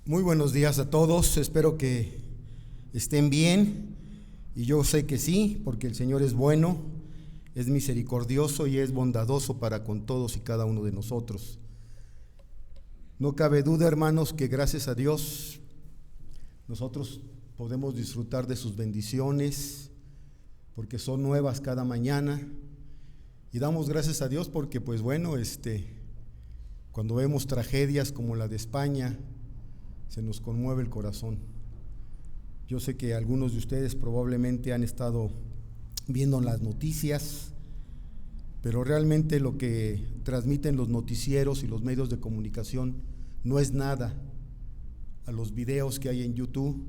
Muy buenos días a todos, espero que estén bien y yo sé que sí, porque el Señor es bueno, es misericordioso y es bondadoso para con todos y cada uno de nosotros. No cabe duda, hermanos, que gracias a Dios nosotros podemos disfrutar de sus bendiciones porque son nuevas cada mañana y damos gracias a Dios porque cuando vemos tragedias como la de España, se nos conmueve el corazón. Yo sé que algunos de ustedes probablemente han estado viendo las noticias, pero realmente lo que transmiten los noticieros y los medios de comunicación no es nada a los videos que hay en YouTube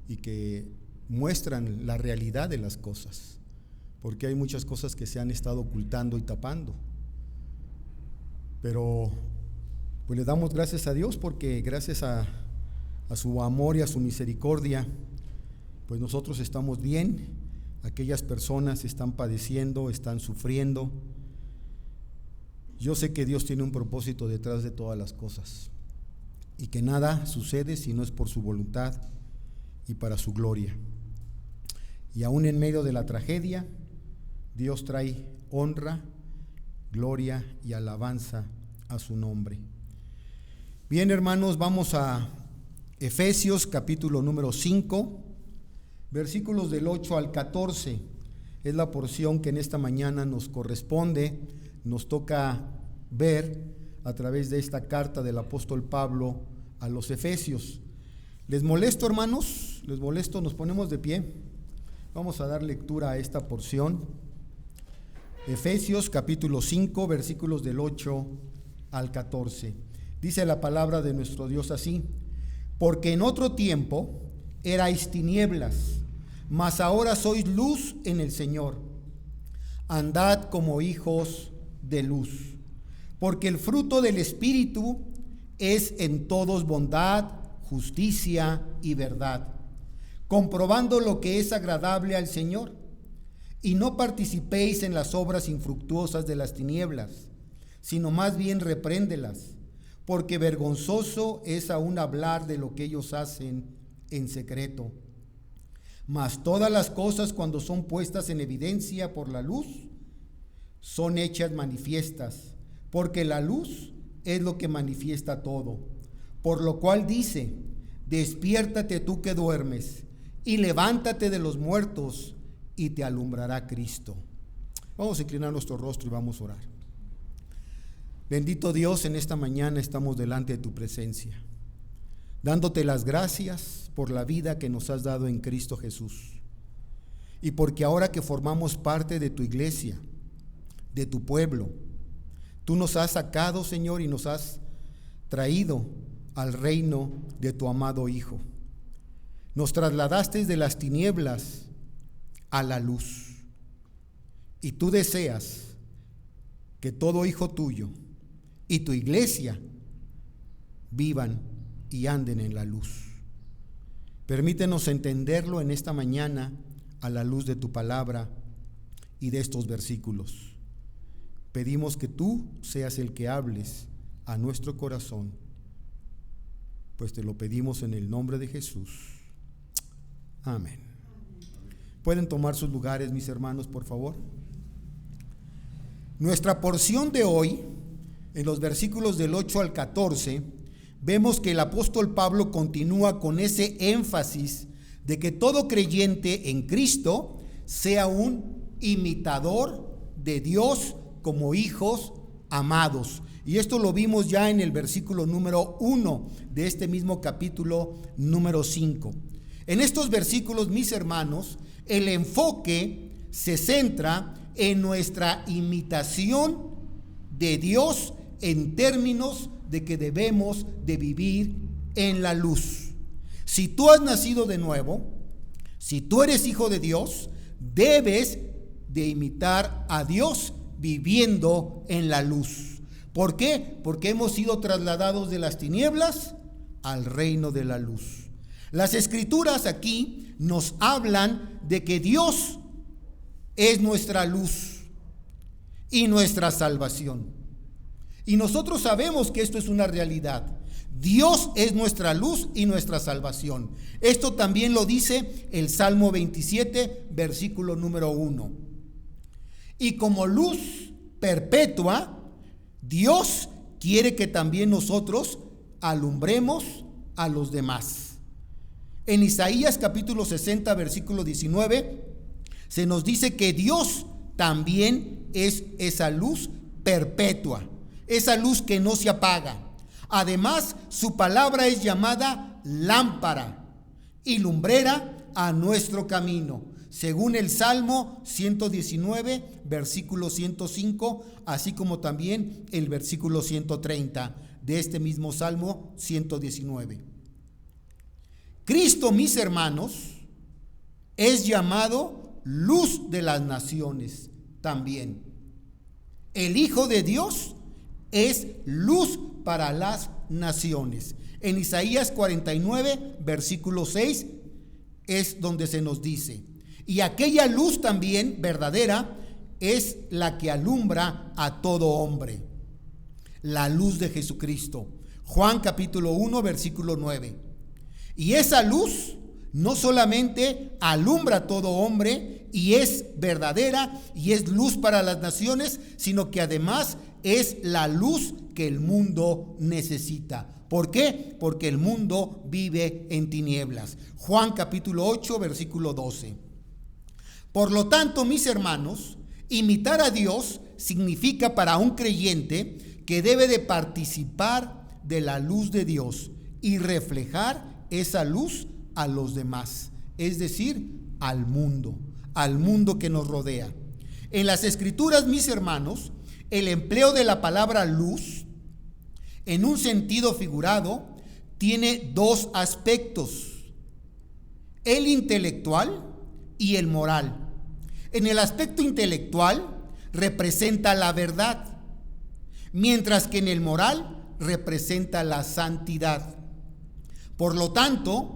y que muestran la realidad de las cosas, porque hay muchas cosas que se han estado ocultando y tapando. Pero pues le damos gracias a Dios porque gracias a su amor y a su misericordia, pues nosotros estamos bien. Aquellas personas están padeciendo, están sufriendo. Yo sé que Dios tiene un propósito detrás de todas las cosas y que nada sucede si no es por su voluntad y para su gloria. Y aún en medio de la tragedia, Dios trae honra, gloria y alabanza a su nombre. Bien, hermanos, vamos a Efesios capítulo número 5, versículos del 8 al 14, es la porción que en esta mañana nos corresponde, nos toca ver a través de esta carta del apóstol Pablo a los Efesios. ¿Les molesto, hermanos? ¿Les molesto? Nos ponemos de pie. Vamos a dar lectura a esta porción. Efesios capítulo 5, versículos del 8 al 14. Dice la palabra de nuestro Dios así: porque en otro tiempo erais tinieblas, mas ahora sois luz en el Señor. Andad como hijos de luz, porque el fruto del Espíritu es en todos bondad, justicia y verdad, comprobando lo que es agradable al Señor. Y no participéis en las obras infructuosas de las tinieblas, sino más bien repréndelas, porque vergonzoso es aún hablar de lo que ellos hacen en secreto. Mas todas las cosas, cuando son puestas en evidencia por la luz, son hechas manifiestas, porque la luz es lo que manifiesta todo. Por lo cual dice: despiértate tú que duermes, y levántate de los muertos, y te alumbrará Cristo. Vamos a inclinar nuestro rostro y vamos a orar. Bendito Dios, en esta mañana estamos delante de tu presencia, dándote las gracias por la vida que nos has dado en Cristo Jesús, y porque ahora que formamos parte de tu iglesia, de tu pueblo, tú nos has sacado, Señor, y nos has traído al reino de tu amado Hijo. Nos trasladaste de las tinieblas a la luz, y tú deseas que todo hijo tuyo y tu iglesia vivan y anden en la luz. Permítenos entenderlo en esta mañana a la luz de tu palabra y de estos versículos. Pedimos que tú seas el que hables a nuestro corazón, pues te lo pedimos en el nombre de Jesús. Amén. ¿Pueden tomar sus lugares, mis hermanos, por favor? Nuestra porción de hoy, en los versículos del 8 al 14, vemos que el apóstol Pablo continúa con ese énfasis de que todo creyente en Cristo sea un imitador de Dios como hijos amados. Y esto lo vimos ya en el versículo número 1 de este mismo capítulo número 5. En estos versículos, mis hermanos, el enfoque se centra en nuestra imitación de Dios en términos de que debemos de vivir en la luz. Si tú has nacido de nuevo, si tú eres hijo de Dios, debes de imitar a Dios viviendo en la luz. ¿Por qué? Porque hemos sido trasladados de las tinieblas al reino de la luz. Las escrituras aquí nos hablan de que Dios es nuestra luz y nuestra salvación. Y nosotros sabemos que esto es una realidad. Dios es nuestra luz y nuestra salvación. Esto también lo dice el Salmo 27, versículo número 1. Y como luz perpetua, Dios quiere que también nosotros alumbremos a los demás. En Isaías capítulo 60, versículo 19, se nos dice que Dios también es esa luz perpetua, esa luz que no se apaga. Además, su palabra es llamada lámpara y lumbrera a nuestro camino, según el Salmo 119, versículo 105, así como también el versículo 130 de este mismo Salmo 119. Cristo, mis hermanos, es llamado luz de las naciones también. El Hijo de Dios es luz para las naciones. En Isaías 49, versículo 6, es donde se nos dice: y aquella luz también verdadera es la que alumbra a todo hombre. La luz de Jesucristo. Juan capítulo 1, versículo 9. Y esa luz no solamente alumbra a todo hombre y es verdadera y es luz para las naciones, sino que además es la luz que el mundo necesita. ¿Por qué? Porque el mundo vive en tinieblas. Juan capítulo 8, versículo 12. Por lo tanto, mis hermanos, imitar a Dios significa para un creyente que debe de participar de la luz de Dios y reflejar esa luz a los demás, es decir, al mundo que nos rodea. En las Escrituras, mis hermanos, el empleo de la palabra luz, en un sentido figurado, tiene dos aspectos: el intelectual y el moral. En el aspecto intelectual representa la verdad, mientras que en el moral representa la santidad. Por lo tanto,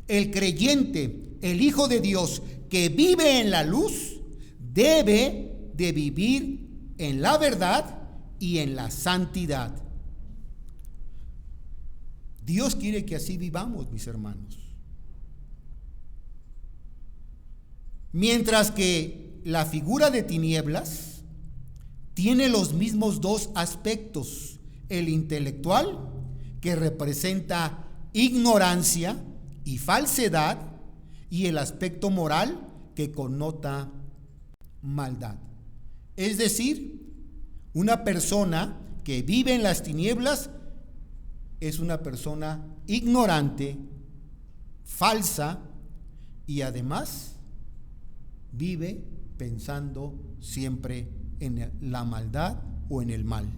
el creyente, el Hijo de Dios que vive en la luz, debe de vivir en la verdad y en la santidad. Dios quiere que así vivamos, mis hermanos. Mientras que la figura de tinieblas tiene los mismos dos aspectos: el intelectual, que representa ignorancia y falsedad, y el aspecto moral, que connota maldad. Es decir, una persona que vive en las tinieblas es una persona ignorante, falsa, y además vive pensando siempre en la maldad o en el mal.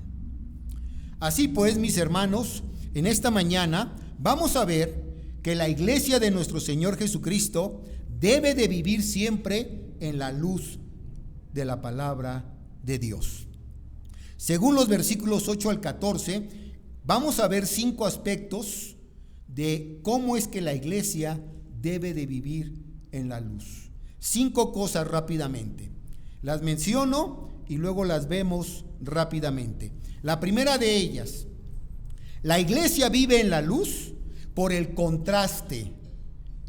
Así pues, mis hermanos, en esta mañana vamos a ver que la iglesia de nuestro Señor Jesucristo debe de vivir siempre en la luz de la palabra de Dios. Según los versículos 8 al 14, vamos a ver 5 aspectos de cómo es que la iglesia debe de vivir en la luz. 5 cosas rápidamente. Las menciono y luego las vemos rápidamente. La primera de ellas: la iglesia vive en la luz por el contraste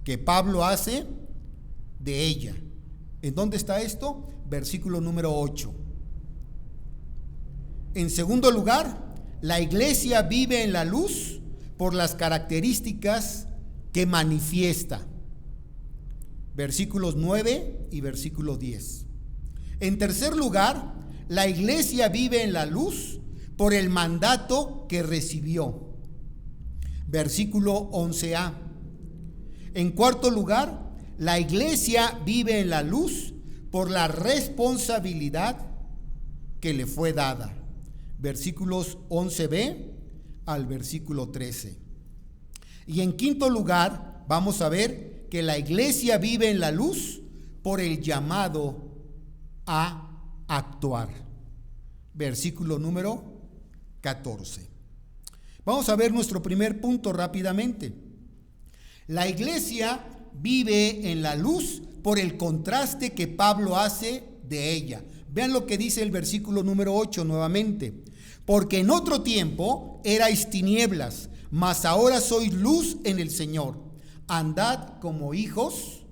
que Pablo hace de ella. ¿En dónde está esto? Versículo número 8. En segundo lugar, la iglesia vive en la luz por las características que manifiesta. Versículos 9 y versículo 10. En tercer lugar, la iglesia vive en la luz por el mandato que recibió. Versículo 11a. En cuarto lugar, la iglesia vive en la luz por la responsabilidad que le fue dada. Versículos 11b al versículo 13. Y en quinto lugar, vamos a ver que la iglesia vive en la luz por el llamado a actuar. Versículo número 14. Vamos a ver nuestro primer punto rápidamente. La iglesia vive en la luz por el contraste que Pablo hace de ella. Vean lo que dice el versículo número 8 nuevamente. Porque en otro tiempo erais tinieblas, mas ahora sois luz en el Señor. Andad como hijos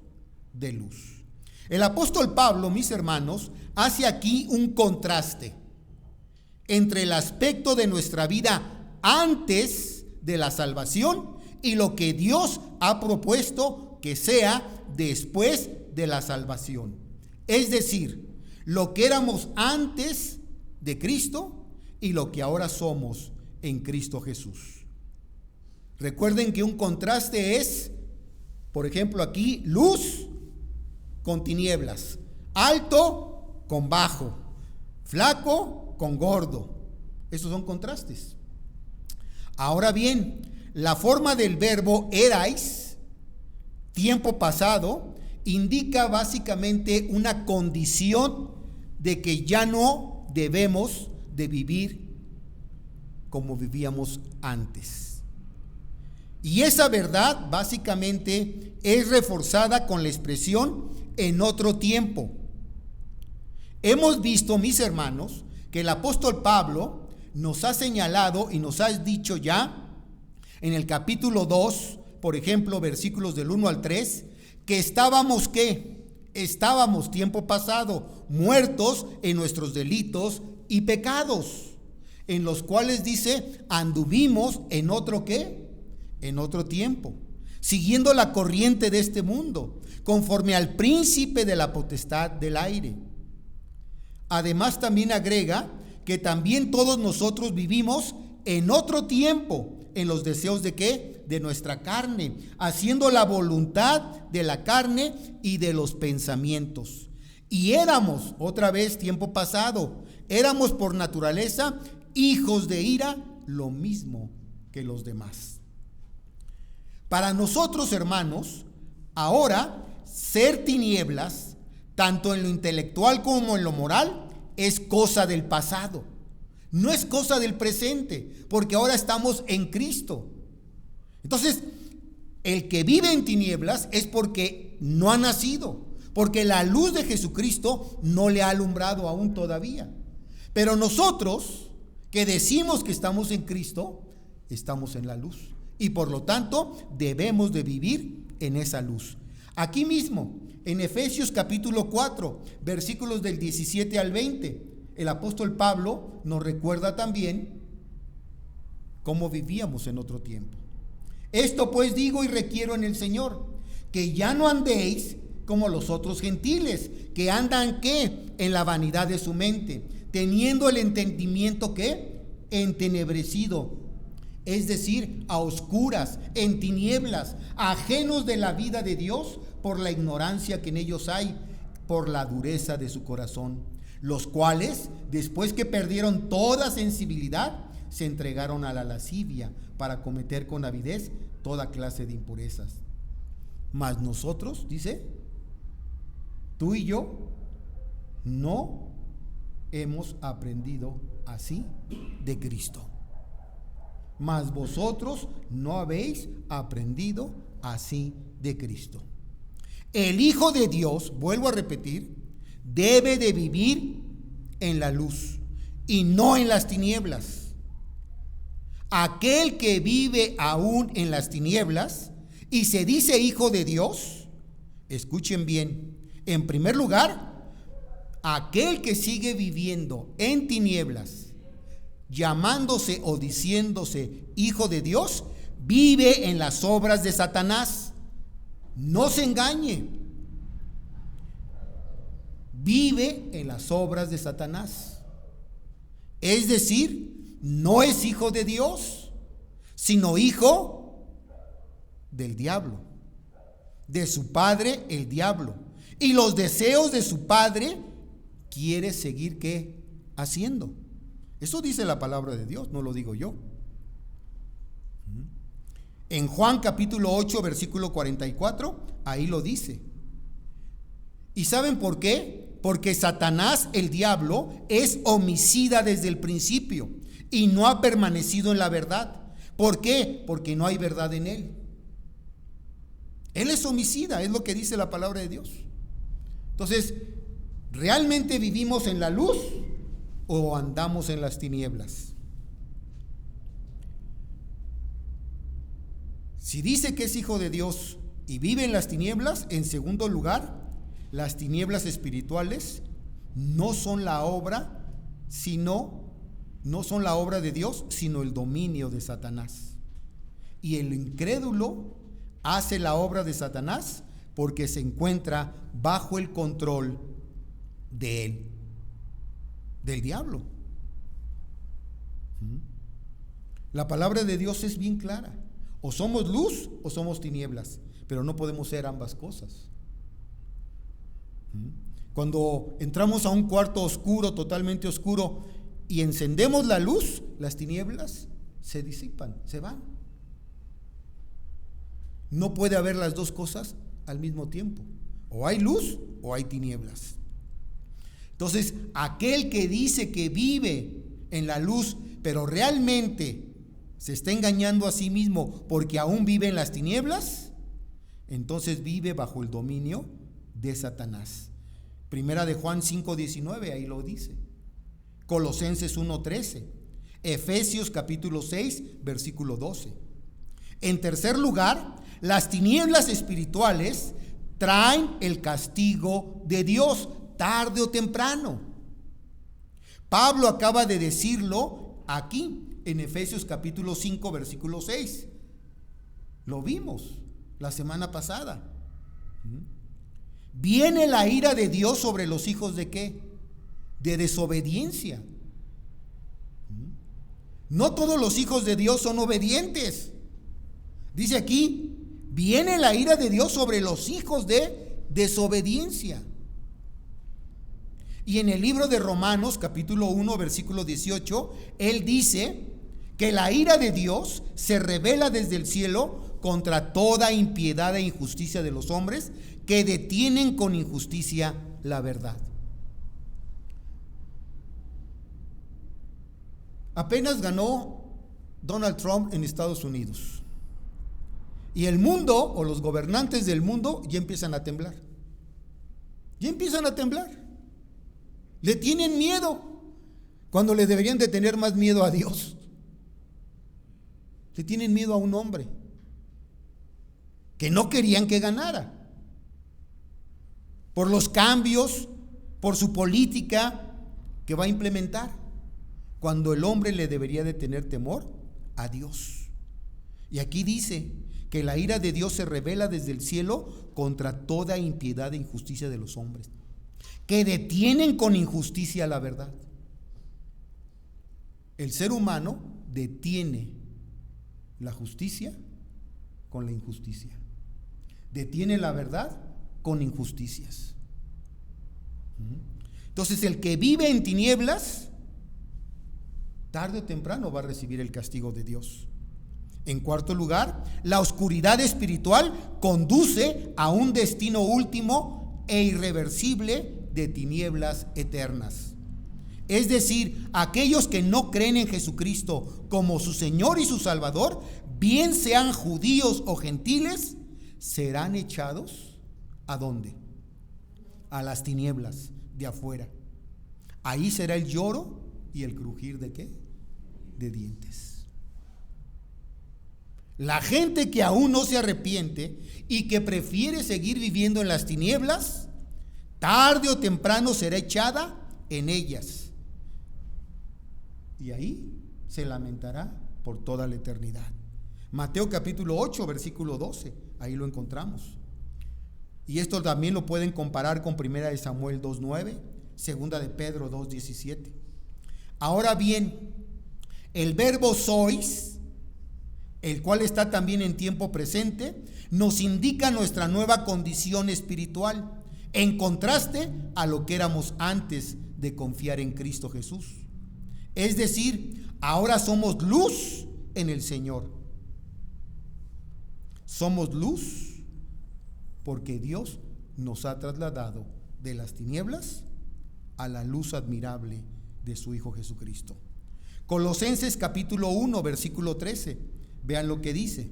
de luz. El apóstol Pablo, mis hermanos, hace aquí un contraste entre el aspecto de nuestra vida antes de la salvación y lo que Dios ha propuesto que sea después de la salvación. Es decir, lo que éramos antes de Cristo y lo que ahora somos en Cristo Jesús. Recuerden que un contraste es, por ejemplo, aquí, luz con tinieblas, alto con bajo, flaco con gordo. Esos son contrastes. Ahora bien, la forma del verbo erais, tiempo pasado, indica básicamente una condición de que ya no debemos de vivir como vivíamos antes. Y esa verdad básicamente es reforzada con la expresión en otro tiempo. Hemos visto, mis hermanos, que el apóstol Pablo nos ha señalado y nos ha dicho ya en el capítulo 2, por ejemplo, versículos del 1 al 3, que estábamos, ¿qué? Estábamos tiempo pasado, muertos en nuestros delitos y pecados, en los cuales dice, anduvimos en otro ¿qué? En otro tiempo, siguiendo la corriente de este mundo, conforme al príncipe de la potestad del aire. Además también agrega que también todos nosotros vivimos en otro tiempo, en los deseos de ¿qué? De nuestra carne, haciendo la voluntad de la carne y de los pensamientos. Y éramos, otra vez tiempo pasado, éramos por naturaleza hijos de ira, lo mismo que los demás. Para nosotros, hermanos, ahora ser tinieblas, tanto en lo intelectual como en lo moral, es cosa del pasado. No es cosa del presente, porque ahora estamos en Cristo. Entonces, el que vive en tinieblas es porque no ha nacido, porque la luz de Jesucristo no le ha alumbrado aún todavía. Pero nosotros, que decimos que estamos en Cristo, estamos en la luz. Y por lo tanto, debemos de vivir en esa luz. Aquí mismo, en Efesios capítulo 4, versículos del 17 al 20, el apóstol Pablo nos recuerda también cómo vivíamos en otro tiempo. Esto pues digo y requiero en el Señor, que ya no andéis como los otros gentiles, que andan ¿qué? En la vanidad de su mente, teniendo el entendimiento ¿qué? Entenebrecido, es decir, a oscuras, en tinieblas, ajenos de la vida de Dios por la ignorancia que en ellos hay, por la dureza de su corazón, los cuales, después que perdieron toda sensibilidad, se entregaron a la lascivia para cometer con avidez toda clase de impurezas. Mas nosotros, dice, tú y yo, no hemos aprendido así de Cristo. Mas vosotros no habéis aprendido así de Cristo. El Hijo de Dios, vuelvo a repetir, debe de vivir en la luz y no en las tinieblas. Aquel que vive aún en las tinieblas y se dice hijo de Dios, escuchen bien, en primer lugar, aquel que sigue viviendo en tinieblas, llamándose o diciéndose hijo de Dios, vive en las obras de Satanás. No se engañe. Vive en las obras de Satanás. Es decir, no es hijo de Dios, sino hijo del diablo, de su padre el diablo. Y los deseos de su padre quiere seguir ¿qué? Haciendo. Eso dice la palabra de Dios, no lo digo yo. En Juan capítulo 8, versículo 44, ahí lo dice. ¿Y saben por qué? Porque Satanás, el diablo, es homicida desde el principio y no ha permanecido en la verdad. ¿Por qué? Porque no hay verdad en él. Él es homicida, es lo que dice la palabra de Dios. Entonces, ¿realmente vivimos en la luz o andamos en las tinieblas? Si dice que es hijo de Dios y vive en las tinieblas, en segundo lugar, las tinieblas espirituales no son la obra, no son la obra de Dios, sino el dominio de Satanás. Y el incrédulo hace la obra de Satanás porque se encuentra bajo el control de él, del diablo. La palabra de Dios es bien clara: o somos luz o somos tinieblas, pero no podemos ser ambas cosas. Cuando entramos a un cuarto oscuro, totalmente oscuro, y encendemos la luz, las tinieblas se disipan, se van. No puede haber las dos cosas al mismo tiempo: o hay luz o hay tinieblas. Entonces, aquel que dice que vive en la luz, pero realmente se está engañando a sí mismo porque aún vive en las tinieblas, entonces vive bajo el dominio de Satanás. Primera de Juan 5:19, ahí lo dice. Colosenses 1:13. Efesios capítulo 6, versículo 12. En tercer lugar, las tinieblas espirituales traen el castigo de Dios, tarde o temprano. Pablo acaba de decirlo aquí en Efesios capítulo 5, versículo 6. Lo vimos la semana pasada. Viene la ira de Dios sobre los hijos ¿de qué? De desobediencia. No todos los hijos de Dios son obedientes. Dice aquí: viene la ira de Dios sobre los hijos de desobediencia. Y en el libro de Romanos capítulo 1 versículo 18, él dice que la ira de Dios se revela desde el cielo contra toda impiedad e injusticia de los hombres que detienen con injusticia la verdad. Apenas ganó Donald Trump en Estados Unidos, y el mundo, o los gobernantes del mundo, ya empiezan a temblar. Ya empiezan a temblar. Le tienen miedo cuando le deberían de tener más miedo a Dios. Le tienen miedo a un hombre que no querían que ganara, por los cambios, por su política que va a implementar, cuando el hombre le debería de tener temor a Dios. Y aquí dice que la ira de Dios se revela desde el cielo contra toda impiedad e injusticia de los hombres, que detienen con injusticia la verdad. El ser humano detiene la justicia con la injusticia, detiene la verdad con injusticias. Entonces, el que vive en tinieblas, tarde o temprano va a recibir el castigo de Dios. En cuarto lugar, la oscuridad espiritual conduce a un destino último e irreversible de tinieblas eternas. Es decir, aquellos que no creen en Jesucristo como su Señor y su Salvador, bien sean judíos o gentiles, serán echados ¿a dónde? A las tinieblas de afuera. Ahí será el lloro y el crujir ¿de qué? De dientes. La gente que aún no se arrepiente y que prefiere seguir viviendo en las tinieblas, tarde o temprano será echada en ellas. Y ahí se lamentará por toda la eternidad. Mateo capítulo 8, versículo 12, ahí lo encontramos. Y esto también lo pueden comparar con 1 de Samuel 2:9, 2 de Pedro 2:17. Ahora bien, el verbo sois, el cual está también en tiempo presente, nos indica nuestra nueva condición espiritual, en contraste a lo que éramos antes de confiar en Cristo Jesús. Es decir, ahora somos luz en el Señor. Somos luz porque Dios nos ha trasladado de las tinieblas a la luz admirable de su Hijo Jesucristo. Colosenses capítulo 1, versículo 13. Vean lo que dice.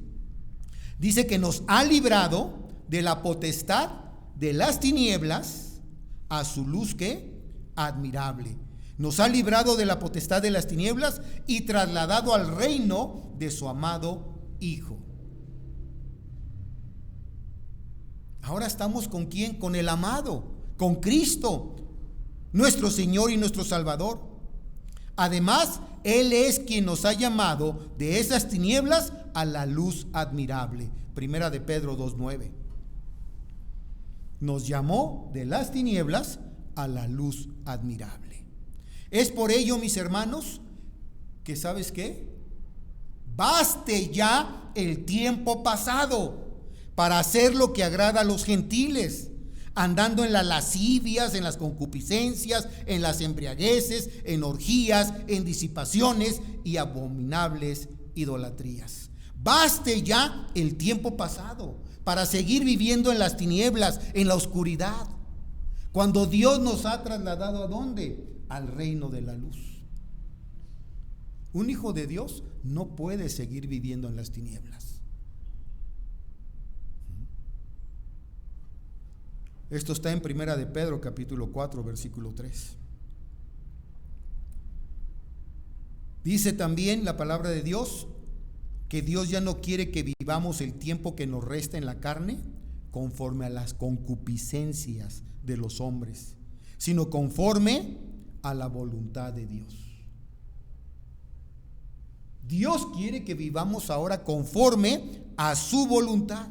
Dice que nos ha librado de la potestad de las tinieblas a su luz que admirable. Nos ha librado de la potestad de las tinieblas y trasladado al reino de su amado Hijo. Ahora estamos ¿con quién? Con el amado, con Cristo, nuestro Señor y nuestro Salvador. Además, Él es quien nos ha llamado de esas tinieblas a la luz admirable. Primera de Pedro 2:9. Nos llamó de las tinieblas a la luz admirable. Es por ello, mis hermanos, que ¿sabes qué? Baste ya el tiempo pasado para hacer lo que agrada a los gentiles, andando en las lascivias, en las concupiscencias, en las embriagueces, en orgías, en disipaciones y abominables idolatrías. Baste ya el tiempo pasado para seguir viviendo en las tinieblas, en la oscuridad, cuando Dios nos ha trasladado ¿a dónde? Al reino de la luz. Un hijo de Dios no puede seguir viviendo en las tinieblas. Esto está en Primera de Pedro capítulo 4 versículo 3. Dice también la palabra de Dios que Dios ya no quiere que vivamos el tiempo que nos resta en la carne conforme a las concupiscencias de los hombres, sino conforme a la voluntad de Dios. Dios quiere que vivamos ahora conforme a su voluntad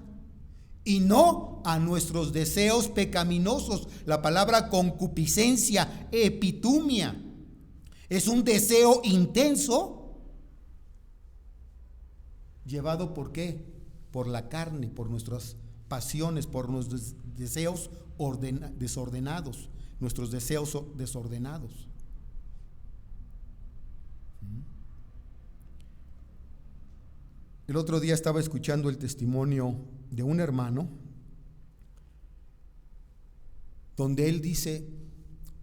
y no a nuestros deseos pecaminosos. La palabra concupiscencia, epitumia, es un deseo intenso llevado ¿por qué? Por la carne, por nuestras pasiones, por nuestros deseos desordenados, nuestros deseos desordenados. El otro día estaba escuchando el testimonio de un hermano donde él dice: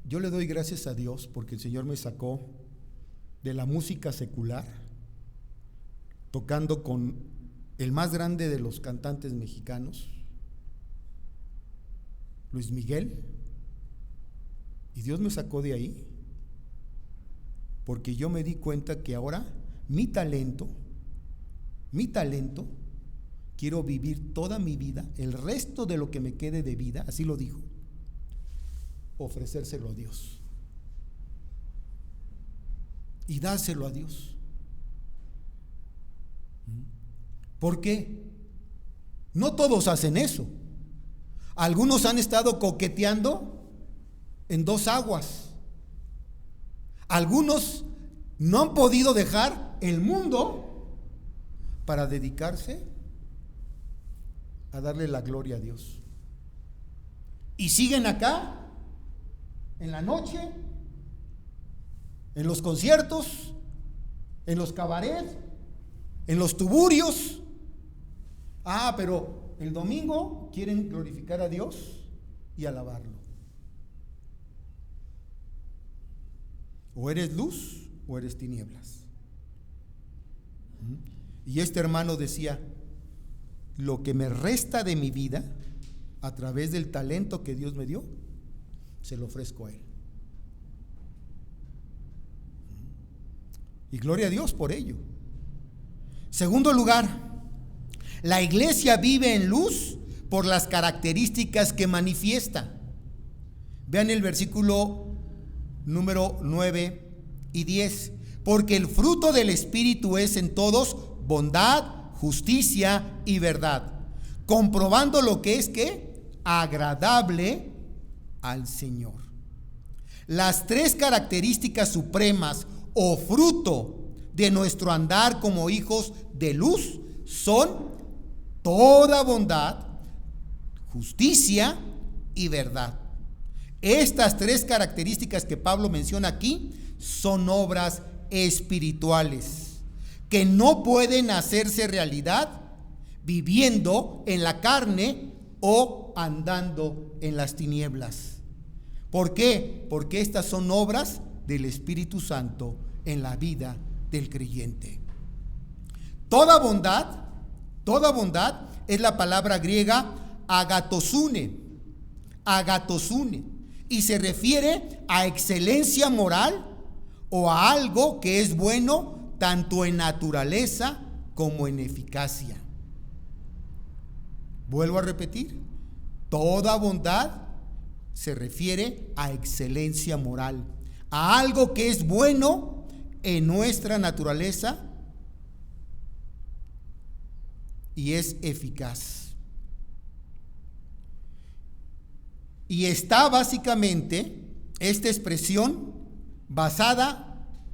yo le doy gracias a Dios porque el Señor me sacó de la música secular, tocando con el más grande de los cantantes mexicanos, Luis Miguel, y Dios me sacó de ahí porque yo me di cuenta que ahora mi talento, quiero vivir toda mi vida, el resto de lo que me quede de vida, así lo dijo, ofrecérselo a Dios y dárselo a Dios. ¿Por qué? No todos hacen eso. Algunos han estado coqueteando en dos aguas. Algunos no han podido dejar el mundo para dedicarse a darle la gloria a Dios. Y siguen acá, en la noche, en los conciertos, en los cabarets, en los tuburios. Pero el domingo quieren glorificar a Dios y alabarlo. O eres luz o eres tinieblas. Y este hermano decía: lo que me resta de mi vida, a través del talento que Dios me dio, se lo ofrezco a Él. Y gloria a Dios por ello. Segundo lugar, la iglesia vive en luz por las características que manifiesta. Vean el versículo número 9 y 10. Porque el fruto del Espíritu es en todos bondad, justicia y verdad, comprobando lo que es ¿qué? Agradable al Señor. Las tres características supremas o fruto de nuestro andar como hijos de luz son toda bondad, justicia y verdad. Estas tres características que Pablo menciona aquí son obras espirituales que no pueden hacerse realidad viviendo en la carne o andando en las tinieblas. ¿Por qué? Porque estas son obras del Espíritu Santo en la vida del creyente. Toda bondad es la palabra griega agatosune, y se refiere a excelencia moral o a algo que es bueno tanto en naturaleza como en eficacia. Vuelvo a repetir, Toda bondad se refiere a excelencia moral, a algo que es bueno en nuestra naturaleza y es eficaz. Y está básicamente esta expresión basada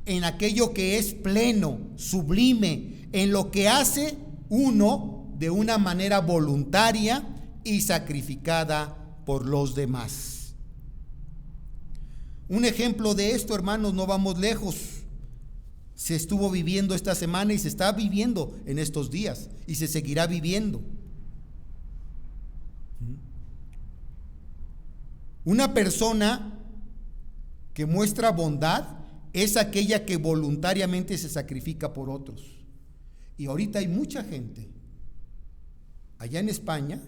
en aquello que es pleno, sublime, en lo que hace uno de una manera voluntaria y sacrificada por los demás. Un ejemplo de esto, hermanos, no vamos lejos. Se estuvo viviendo esta semana y se está viviendo en estos días y se seguirá viviendo. Una persona que muestra bondad es aquella que voluntariamente se sacrifica por otros. Y ahorita hay mucha gente allá en España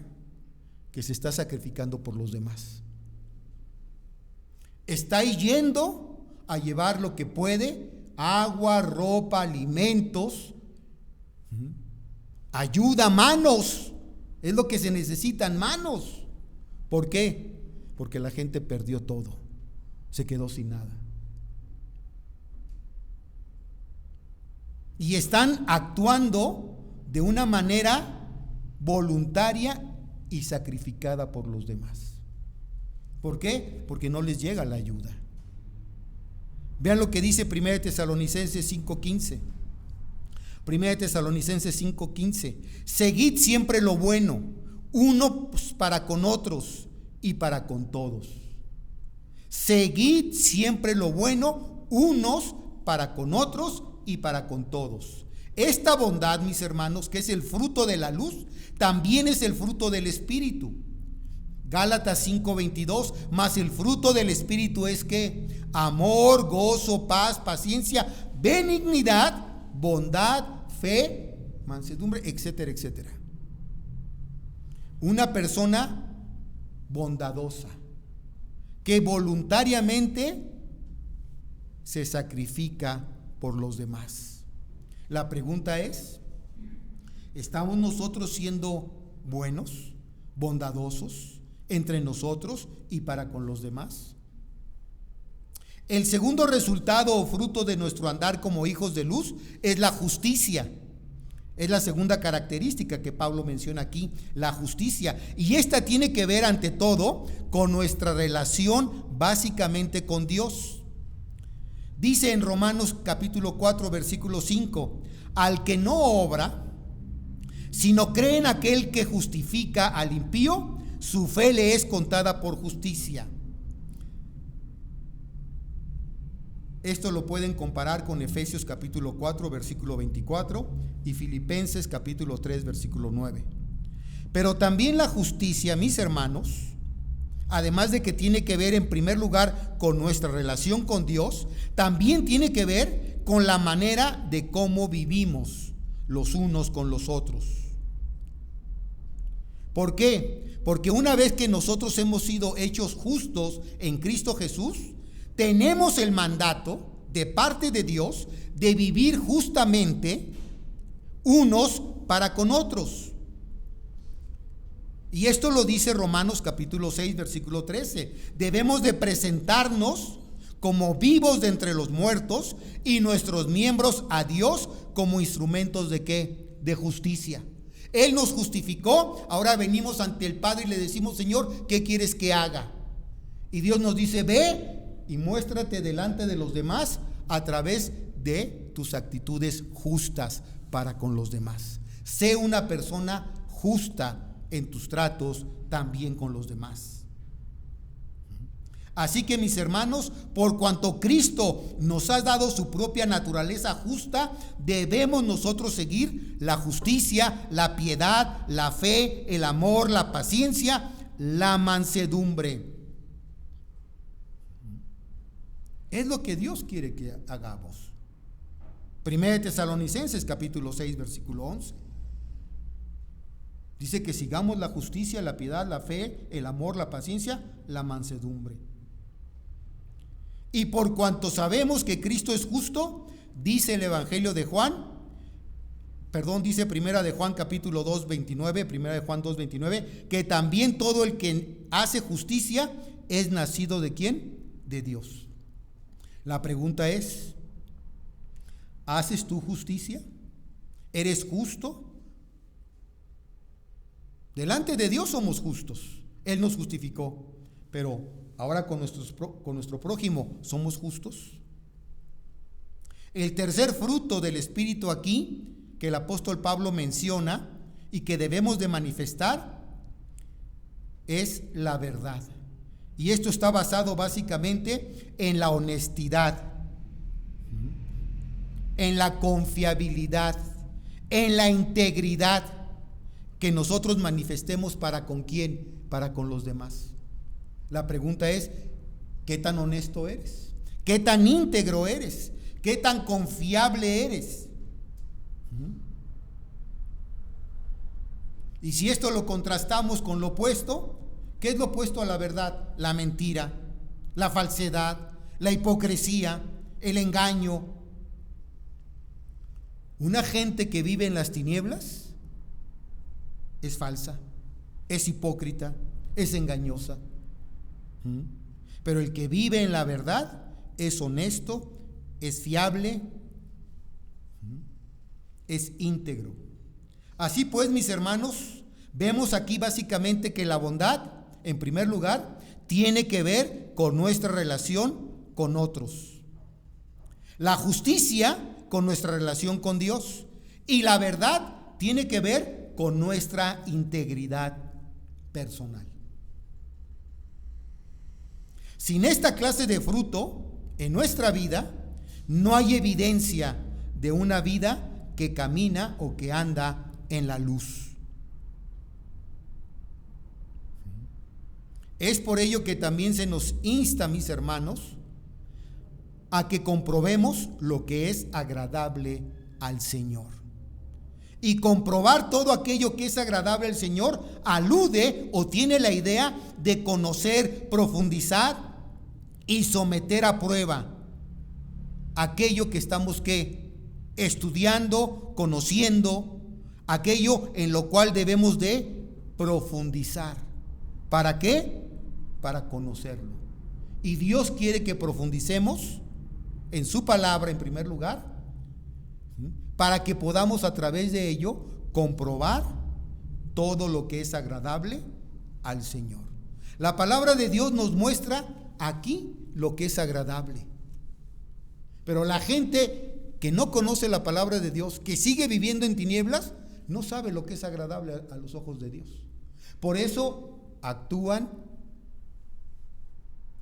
que se está sacrificando por los demás. Está yendo a llevar lo que puede: agua, ropa, alimentos, ayuda, manos. Es lo que se necesitan, manos. ¿Por qué? Porque la gente perdió todo, se quedó sin nada. Y están actuando de una manera voluntaria y sacrificada por los demás. ¿Por qué? Porque no les llega la ayuda. Vean lo que dice 1 Tesalonicenses 5:15. 1 Tesalonicenses 5:15. Seguid siempre lo bueno, unos para con otros y para con todos. Seguid siempre lo bueno, unos para con otros y para con todos. Esta bondad, mis hermanos, que es el fruto de la luz, también es el fruto del Espíritu. Gálatas 5:22, mas el fruto del Espíritu es que amor, gozo, paz, paciencia, benignidad, bondad, fe, mansedumbre, etcétera, etcétera. Una persona bondadosa que voluntariamente se sacrifica por los demás. La pregunta es: ¿estamos nosotros siendo buenos, bondadosos entre nosotros y para con los demás? El segundo resultado o fruto de nuestro andar como hijos de luz es la justicia. Es la segunda característica que Pablo menciona aquí, la justicia. Y esta tiene que ver ante todo con nuestra relación básicamente con Dios. Dice en Romanos capítulo 4 versículo 5: al que no obra, sino cree en aquel que justifica al impío, su fe le es contada por justicia. Esto lo pueden comparar con Efesios capítulo 4 versículo 24 y Filipenses capítulo 3 versículo 9. Pero también la justicia, mis hermanos, además de que tiene que ver en primer lugar con nuestra relación con Dios, también tiene que ver con la manera de cómo vivimos los unos con los otros. ¿Por qué? Porque una vez que nosotros hemos sido hechos justos en Cristo Jesús, tenemos el mandato de parte de Dios de vivir justamente unos para con otros. Y esto lo dice Romanos capítulo 6 versículo 13. Debemos de presentarnos como vivos de entre los muertos y nuestros miembros a Dios como instrumentos ¿de qué? De justicia. Él nos justificó, ahora venimos ante el Padre y le decimos: Señor, ¿qué quieres que haga? Y Dios nos dice: ve y muéstrate delante de los demás a través de tus actitudes justas para con los demás. Sé una persona justa en tus tratos también con los demás. Así que, mis hermanos, por cuanto Cristo nos ha dado su propia naturaleza justa, debemos nosotros seguir la justicia, la piedad, la fe, el amor, la paciencia, la mansedumbre. Es lo que Dios quiere que hagamos. 1 Tesalonicenses capítulo 6 versículo 11. Dice que sigamos la justicia, la piedad, la fe, el amor, la paciencia, la mansedumbre. Y por cuanto sabemos que Cristo es justo, dice el Evangelio de Juan, perdón, dice Primera de Juan capítulo 2, 29, Primera de Juan 2, 29, que también todo el que hace justicia es nacido ¿de quién? De Dios. La pregunta es, ¿haces tú justicia? ¿Eres justo? Delante de Dios somos justos. Él nos justificó. Pero ahora con nuestro prójimo, ¿somos justos? El tercer fruto del Espíritu aquí, que el apóstol Pablo menciona y que debemos de manifestar, es la verdad. Y esto está basado básicamente en la honestidad, en la confiabilidad, en la integridad que nosotros manifestemos. ¿Para con quién? Para con los demás. La pregunta es, ¿qué tan honesto eres? ¿Qué tan íntegro eres? ¿Qué tan confiable eres? Y si esto lo contrastamos con lo opuesto, ¿qué es lo opuesto a la verdad? La mentira, la falsedad, la hipocresía, el engaño. Una gente que vive en las tinieblas es falsa, es hipócrita, es engañosa. Pero el que vive en la verdad es honesto, es fiable, es íntegro. Así pues, mis hermanos, vemos aquí básicamente que la bondad, en primer lugar, tiene que ver con nuestra relación con otros. La justicia con nuestra relación con Dios. Y la verdad tiene que ver con nuestra integridad personal. Sin esta clase de fruto en nuestra vida, no hay evidencia de una vida que camina o que anda en la luz. Es por ello que también se nos insta, mis hermanos, a que comprobemos lo que es agradable al Señor. Y comprobar todo aquello que es agradable al Señor alude o tiene la idea de conocer, profundizar y someter a prueba aquello que estamos estudiando, conociendo, aquello en lo cual debemos de profundizar. ¿Para qué? Para conocerlo. Y Dios quiere que profundicemos en su palabra en primer lugar, para que podamos a través de ello comprobar todo lo que es agradable al Señor. La palabra de Dios nos muestra aquí lo que es agradable. Pero la gente que no conoce la palabra de Dios, que sigue viviendo en tinieblas, no sabe lo que es agradable a los ojos de Dios. Por eso actúan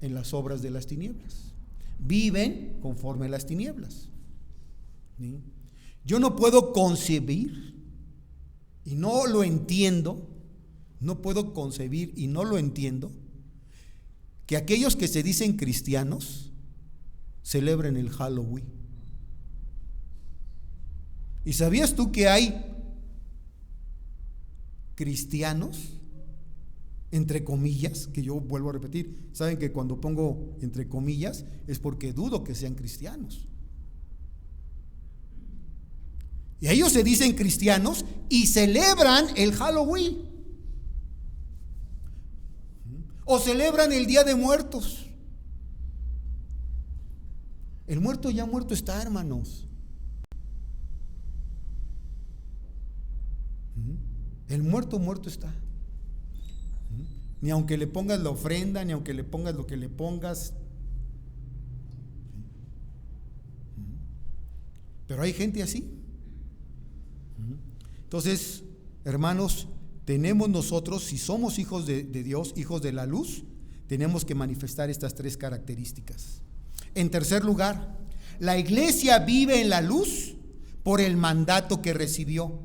en las obras de las tinieblas. Viven conforme a las tinieblas. ¿Sí? Yo no puedo concebir y no lo entiendo, no puedo concebir y no lo entiendo que aquellos que se dicen cristianos celebren el Halloween. ¿Y sabías tú que hay cristianos, entre comillas, que yo vuelvo a repetir? Saben que cuando pongo entre comillas es porque dudo que sean cristianos. Y ellos se dicen cristianos y celebran el Halloween. O celebran el Día de Muertos. El muerto ya muerto está, hermanos. El muerto muerto está. Ni aunque le pongas la ofrenda, ni aunque le pongas lo que le pongas. Pero hay gente así. Entonces, hermanos, tenemos nosotros, si somos hijos de Dios, hijos de la luz, tenemos que manifestar estas tres características. En tercer lugar, la iglesia vive en la luz por el mandato que recibió.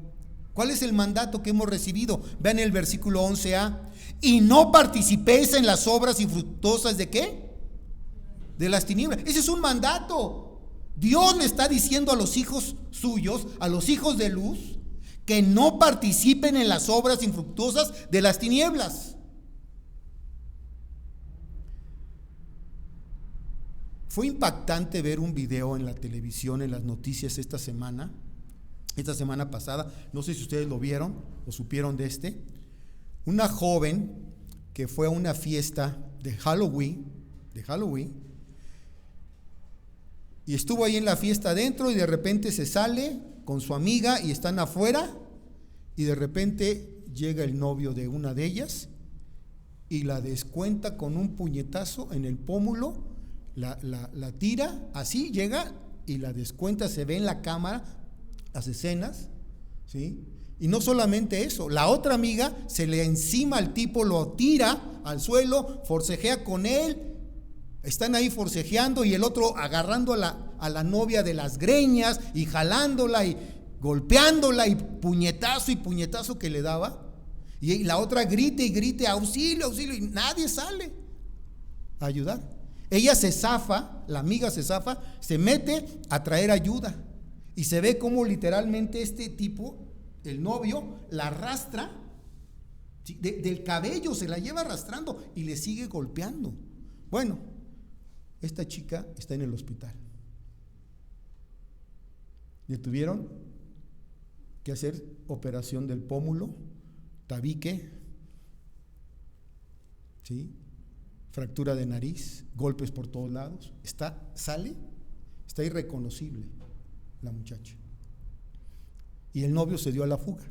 ¿Cuál es el mandato que hemos recibido? Vean el versículo 11a. Y no participéis en las obras infructuosas ¿de qué? De las tinieblas. Ese es un mandato. Dios le está diciendo a los hijos suyos, a los hijos de luz, que no participen en las obras infructuosas de las tinieblas. Fue impactante ver un video en la televisión, en las noticias esta semana, esta semana pasada, no sé si ustedes lo vieron o supieron de una joven que fue a una fiesta de Halloween, y estuvo ahí en la fiesta adentro y de repente se sale con su amiga y están afuera y de repente llega el novio de una de ellas y la descuenta con un puñetazo en el pómulo, la tira, así llega y la descuenta, se ve en la cámara las escenas, ¿sí? Y no solamente eso, la otra amiga se le encima al tipo, lo tira al suelo, forcejea con él, están ahí forcejeando y el otro agarrando a la novia de las greñas y jalándola y golpeándola y puñetazo que le daba. Y la otra grite y grite, auxilio, auxilio, y nadie sale a ayudar. Ella se zafa, la amiga se zafa, se mete a traer ayuda. Y se ve como literalmente este tipo, el novio, la arrastra, ¿sí? Del cabello, se la lleva arrastrando y le sigue golpeando. Bueno, esta chica está en el hospital. Le tuvieron que hacer operación del pómulo, tabique, ¿sí? Fractura de nariz, golpes por todos lados. Está irreconocible la muchacha. Y el novio se dio a la fuga.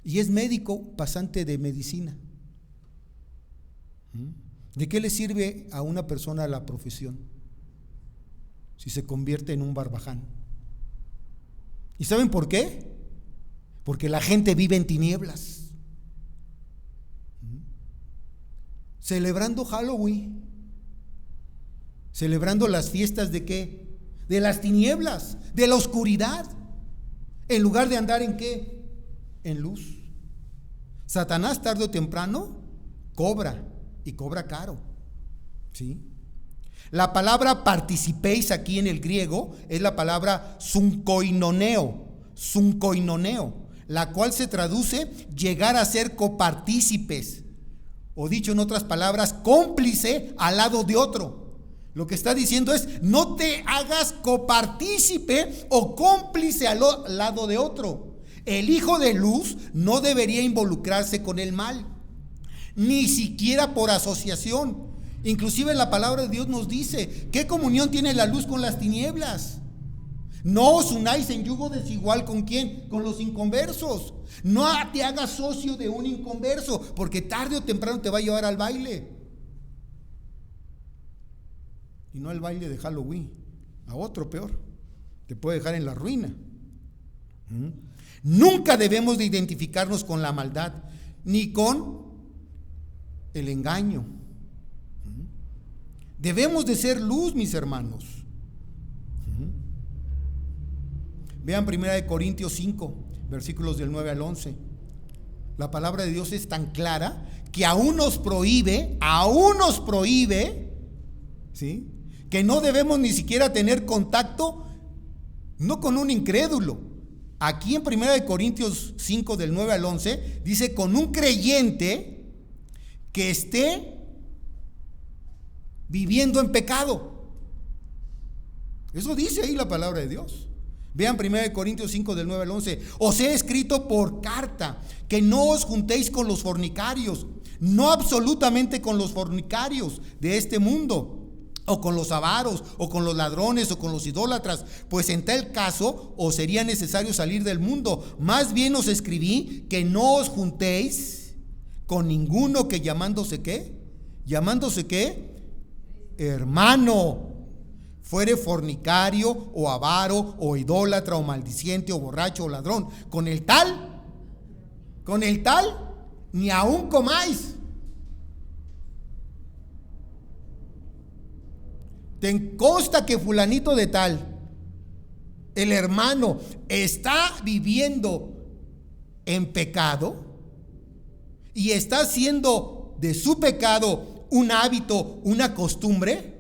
Y es médico pasante de medicina. ¿De qué le sirve a una persona la profesión si se convierte en un barbaján? ¿Y saben por qué? Porque la gente vive en tinieblas, celebrando Halloween, celebrando las fiestas ¿de qué? De las tinieblas, de la oscuridad, en lugar de andar ¿en qué? En luz. Satanás tarde o temprano cobra, y cobra caro, ¿sí? La palabra participéis aquí en el griego es la palabra zunkoinoneo, la cual se traduce llegar a ser copartícipes, o dicho en otras palabras, cómplice al lado de otro. Lo que está diciendo es: no te hagas copartícipe o cómplice al lado de otro. El hijo de luz no debería involucrarse con el mal, ni siquiera por asociación. Inclusive la palabra de Dios nos dice: ¿qué comunión tiene la luz con las tinieblas? No os unáis en yugo desigual ¿con quién? Con los inconversos. No te hagas socio de un inconverso, porque tarde o temprano te va a llevar al baile. Y no al baile de Halloween, a otro peor, te puede dejar en la ruina. Nunca debemos de identificarnos con la maldad, ni con el engaño. Debemos de ser luz, mis hermanos. Vean 1 Corintios 5, versículos del 9 al 11. La palabra de Dios es tan clara que aún nos prohíbe, ¿sí?, que no debemos ni siquiera tener contacto, no con un incrédulo. Aquí en 1 Corintios 5, del 9 al 11, dice: con un creyente que esté viviendo en pecado. Eso dice ahí la palabra de Dios. Vean 1 Corintios 5, del 9 al 11. Os he escrito por carta que no os juntéis con los fornicarios, no absolutamente con los fornicarios de este mundo, o con los avaros, o con los ladrones, o con los idólatras, pues en tal caso os sería necesario salir del mundo. Más bien os escribí que no os juntéis con ninguno que llamándose ¿qué? Hermano, fuere fornicario, o avaro, o idólatra, o maldiciente, o borracho, o ladrón. Con el tal, ni aún comáis. Te consta que fulanito de tal, el hermano, está viviendo en pecado y está haciendo de su pecado un hábito, una costumbre.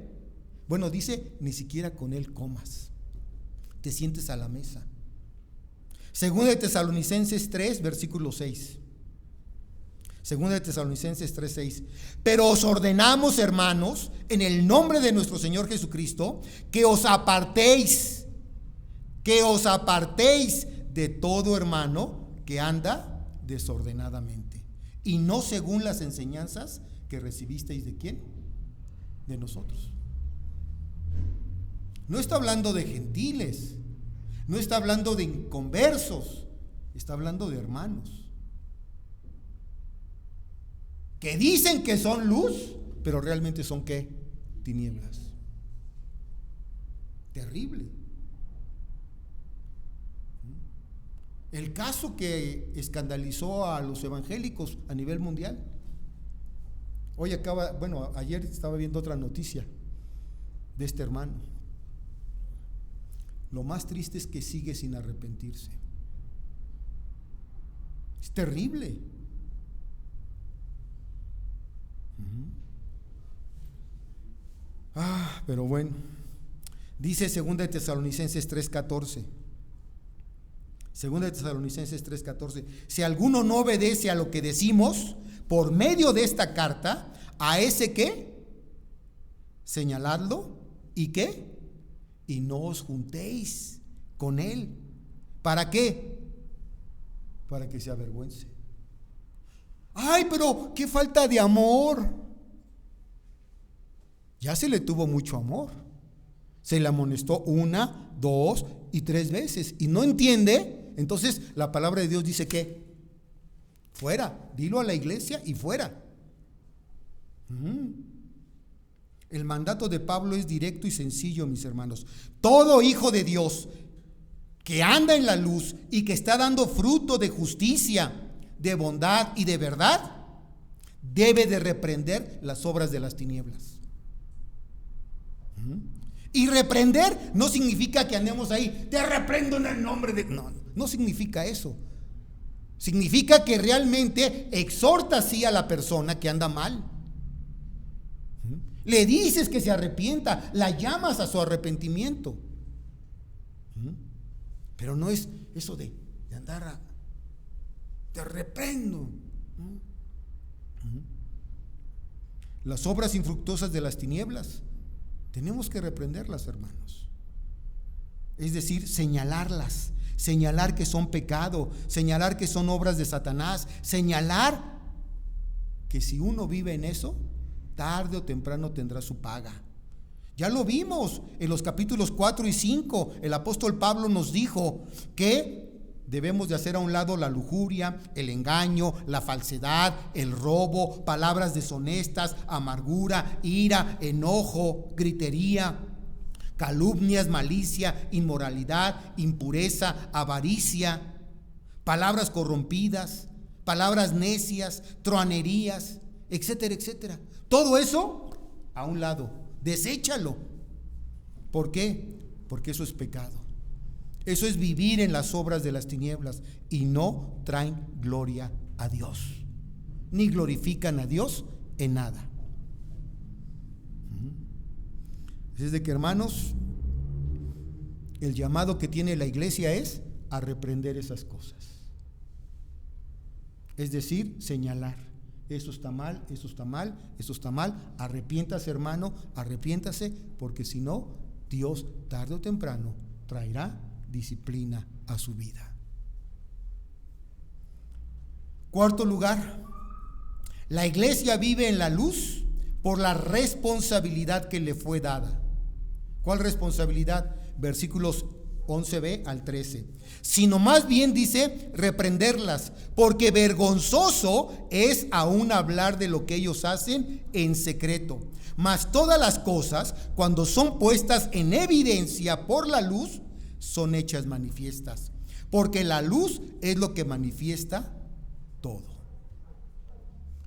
Bueno, dice: ni siquiera con él comas, te sientes a la mesa. Segunda de Tesalonicenses 3, versículo 6. Segunda de Tesalonicenses 3:6. Pero os ordenamos, hermanos, en el nombre de nuestro Señor Jesucristo, que os apartéis de todo hermano que anda desordenadamente, y no según las enseñanzas que recibisteis ¿de quién? De nosotros. No está hablando de gentiles, no está hablando de inconversos, está hablando de hermanos que dicen que son luz, pero realmente son ¿qué? Tinieblas. Terrible. El caso que escandalizó a los evangélicos a nivel mundial. Hoy ayer estaba viendo otra noticia de este hermano. Lo más triste es que sigue sin arrepentirse. Es terrible. Pero bueno, dice 2 Tesalonicenses 3:14. 2 Tesalonicenses 3:14. Si alguno no obedece a lo que decimos por medio de esta carta, a ese ¿qué? Señaladlo y ¿qué? Y no os juntéis con él. ¿Para qué? Para que se avergüence. Ay, pero qué falta de amor. Ya se le tuvo mucho amor. Se le amonestó 1, 2 y 3 veces y no entiende. Entonces la palabra de Dios dice que fuera, dilo a la iglesia y fuera. El mandato de Pablo es directo y sencillo, mis hermanos. Todo hijo de Dios que anda en la luz y que está dando fruto de justicia, de bondad y de verdad, debe de reprender las obras de las tinieblas. Y reprender no significa que andemos ahí, te reprendo en el nombre de... No significa eso. Significa que realmente exhorta así a la persona que anda mal. Le dices que se arrepienta, la llamas a su arrepentimiento. Pero no es eso de andar te reprendo. Las obras infructuosas de las tinieblas tenemos que reprenderlas, hermanos. Es decir, señalarlas, señalar que son pecado, señalar que son obras de Satanás, señalar que si uno vive en eso, tarde o temprano tendrá su paga. Ya lo vimos en los capítulos 4 y 5. El apóstol Pablo nos dijo que debemos de hacer a un lado la lujuria, el engaño, la falsedad, el robo, palabras deshonestas, amargura, ira, enojo, gritería, calumnias, malicia, inmoralidad, impureza, avaricia, palabras corrompidas, palabras necias, truanerías, etcétera, etcétera. Todo eso a un lado, deséchalo. ¿Por qué? Porque eso es pecado. Eso es vivir en las obras de las tinieblas y no traen gloria a Dios, ni glorifican a Dios en nada. Es de que, hermanos, el llamado que tiene la iglesia es a reprender esas cosas. Es decir, señalar, eso está mal, eso está mal, eso está mal. Arrepiéntase, hermano, arrepiéntase, porque si no, Dios tarde o temprano traerá disciplina a su vida. Cuarto lugar, la iglesia vive en la luz por la responsabilidad que le fue dada. ¿Cuál responsabilidad? Versículos 11b al 13. Sino más bien dice reprenderlas, porque vergonzoso es aún hablar de lo que ellos hacen en secreto. Mas todas las cosas, cuando son puestas en evidencia por la luz, son hechas manifiestas, porque la luz es lo que manifiesta todo.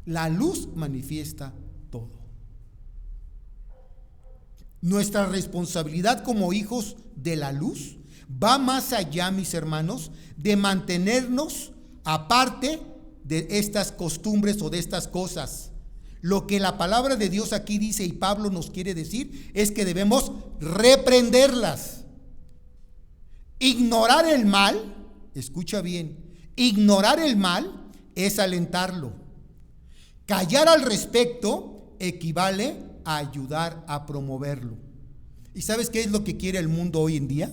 La luz manifiesta todo. Nuestra responsabilidad como hijos de la luz va más allá, mis hermanos, de mantenernos aparte de estas costumbres o de estas cosas. Lo que la palabra de Dios aquí dice y Pablo nos quiere decir es que debemos reprenderlas. Ignorar el mal, escucha bien, ignorar el mal es alentarlo. Callar al respecto equivale a ayudar a promoverlo. ¿Y sabes qué es lo que quiere el mundo hoy en día?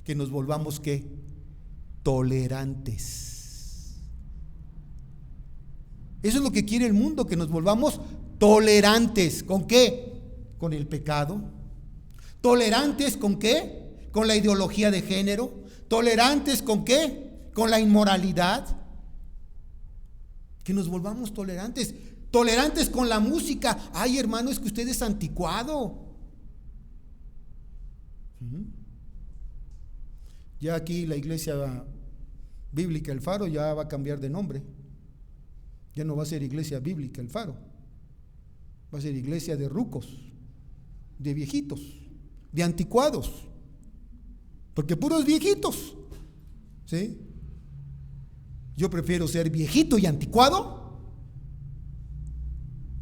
Que nos volvamos ¿qué? tolerantes. Eso es lo que quiere el mundo, que nos volvamos tolerantes. ¿Con qué? Con el pecado. ¿Tolerantes con qué? Con la ideología de género. ¿Tolerantes con qué? Con la inmoralidad. Que nos volvamos tolerantes. Tolerantes con la música. Ay, hermano, es que usted es anticuado. Ya aquí la iglesia bíblica El Faro ya va a cambiar de nombre. Ya no va a ser iglesia bíblica El Faro. Va a ser iglesia de rucos, de viejitos, de anticuados. Porque puros viejitos. ¿Sí? Yo prefiero ser viejito y anticuado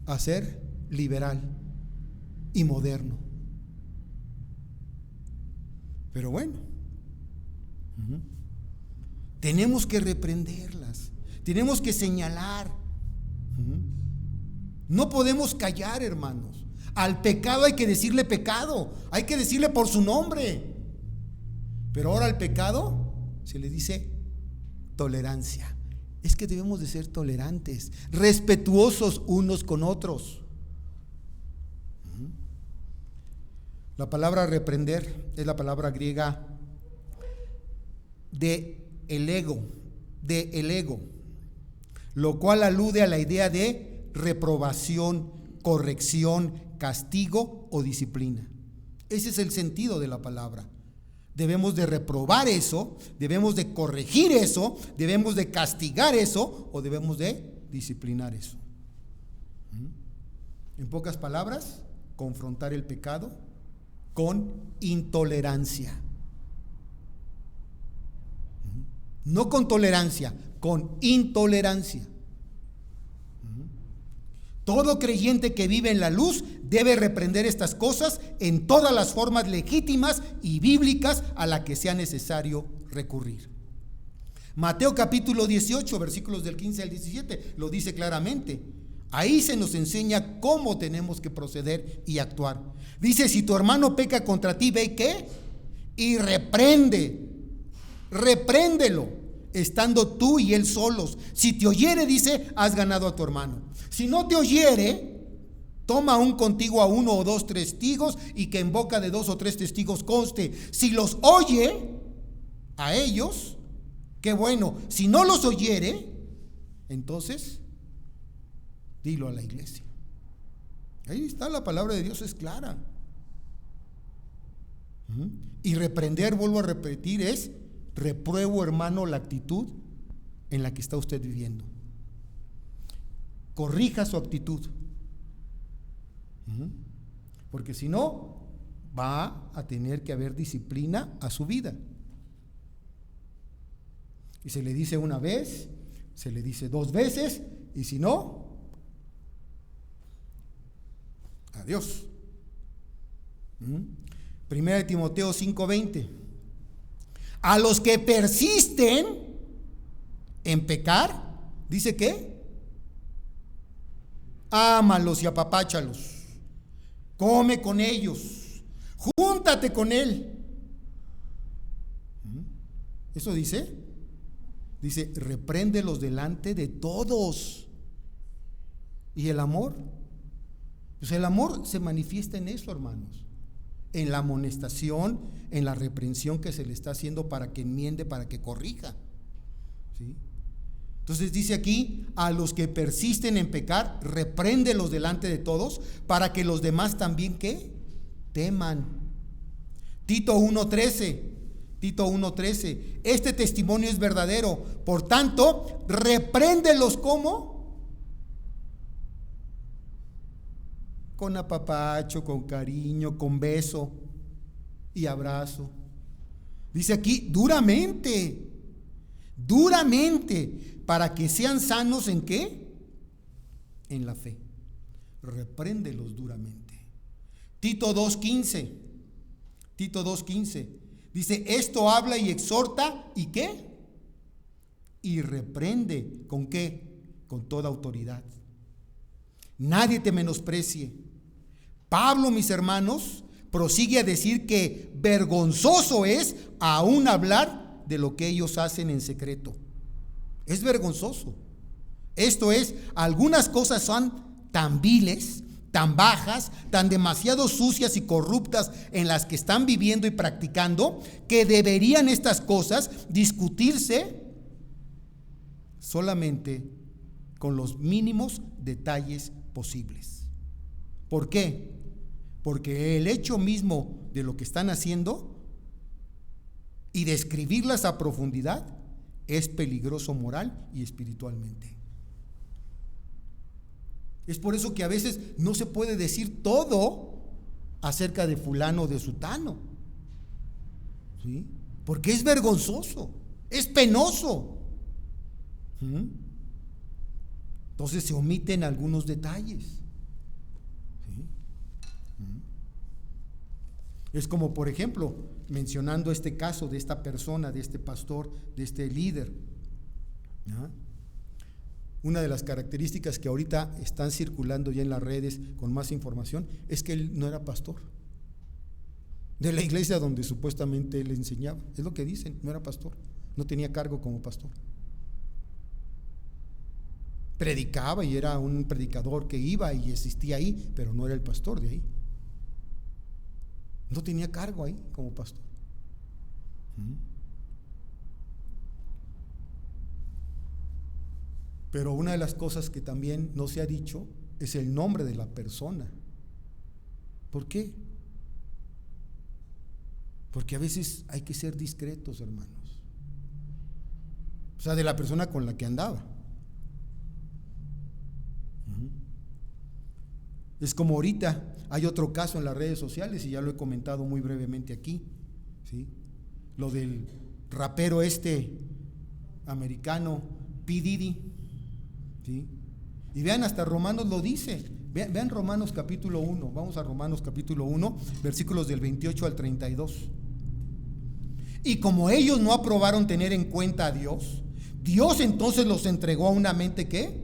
a ser liberal y moderno. Pero bueno, tenemos que reprenderlas, tenemos que señalar. No podemos callar, hermanos. Al pecado hay que decirle pecado, hay que decirle por su nombre. Pero ahora al pecado se le dice tolerancia. Es que debemos de ser tolerantes, respetuosos unos con otros. La palabra reprender es la palabra griega de elego, lo cual alude a la idea de reprobación, corrección, castigo o disciplina. Ese es el sentido de la palabra. Debemos de reprobar eso, debemos de corregir eso, debemos de castigar eso o debemos de disciplinar eso. En pocas palabras, confrontar el pecado con intolerancia. No con tolerancia, con intolerancia. Todo creyente que vive en la luz debe reprender estas cosas en todas las formas legítimas y bíblicas a las que sea necesario recurrir. Mateo capítulo 18, versículos del 15 al 17, lo dice claramente. Ahí se nos enseña cómo tenemos que proceder y actuar. Dice, si tu hermano peca contra ti, ve ¿qué? Y repréndelo, estando tú y él solos. Si te oyere, dice, has ganado a tu hermano. Si no te oyere, toma aún contigo a 1 o 2 testigos y que en boca de 2 o 3 testigos conste. Si los oye a ellos, qué bueno. Si no los oyere, entonces dilo a la iglesia. Ahí está, la palabra de Dios es clara. Y reprender, vuelvo a repetir, es repruebo, hermano, la actitud en la que está usted viviendo. Corrija su actitud. Porque si no, va a tener que haber disciplina a su vida. Y se le dice una vez, se le dice 2 veces, y si no, adiós. Primera de Timoteo 5:20. A los que persisten en pecar, ¿dice qué? Ámalos y apapáchalos. Come con ellos. Júntate con él. ¿Eso dice? Dice, repréndelos delante de todos. ¿Y el amor? Pues el amor se manifiesta en eso, hermanos. En la amonestación, en la reprensión que se le está haciendo para que enmiende, para que corrija. ¿Sí? Entonces dice aquí, a los que persisten en pecar, repréndelos delante de todos, para que los demás también, ¿qué? Teman. Tito 1:13, este testimonio es verdadero, por tanto, repréndelos ¿cómo? Con apapacho, con cariño, con beso y abrazo. Dice aquí, duramente, para que sean sanos ¿en qué? En la fe. Repréndelos duramente. Tito 2:15 dice, esto habla y exhorta, ¿y qué? Y reprende, ¿con qué? Con toda autoridad. Nadie te menosprecie. Pablo, mis hermanos, prosigue a decir que vergonzoso es aún hablar de lo que ellos hacen en secreto. Es vergonzoso. Esto es, algunas cosas son tan viles, tan bajas, tan demasiado sucias y corruptas en las que están viviendo y practicando, que deberían estas cosas discutirse solamente con los mínimos detalles posibles. ¿Por qué? Porque el hecho mismo de lo que están haciendo y describirlas a profundidad es peligroso moral y espiritualmente. Es por eso que a veces no se puede decir todo acerca de fulano o de sutano, ¿sí? Porque es vergonzoso, es penoso. Entonces se omiten algunos detalles, ¿sí? Es como, por ejemplo, mencionando este caso de esta persona, de este pastor, de este líder, ¿no? Una de las características que ahorita están circulando ya en las redes con más información es que él no era pastor de la iglesia donde supuestamente él enseñaba. Es lo que dicen, no era pastor, no tenía cargo como pastor. Predicaba y era un predicador que iba y existía ahí, pero no era el pastor de ahí. No tenía cargo ahí como pastor. Pero una de las cosas que también no se ha dicho es el nombre de la persona. ¿Por qué? Porque a veces hay que ser discretos, hermanos. O sea, de la persona con la que andaba. Es como ahorita hay otro caso en las redes sociales y ya lo he comentado muy brevemente aquí, ¿sí? Lo del rapero americano P. Diddy, ¿sí? Y vean, hasta Romanos lo dice. Vean Romanos capítulo 1. Vamos a Romanos capítulo 1, versículos del 28 al 32. Y como ellos no aprobaron tener en cuenta a Dios, Dios entonces los entregó a una mente ¿qué?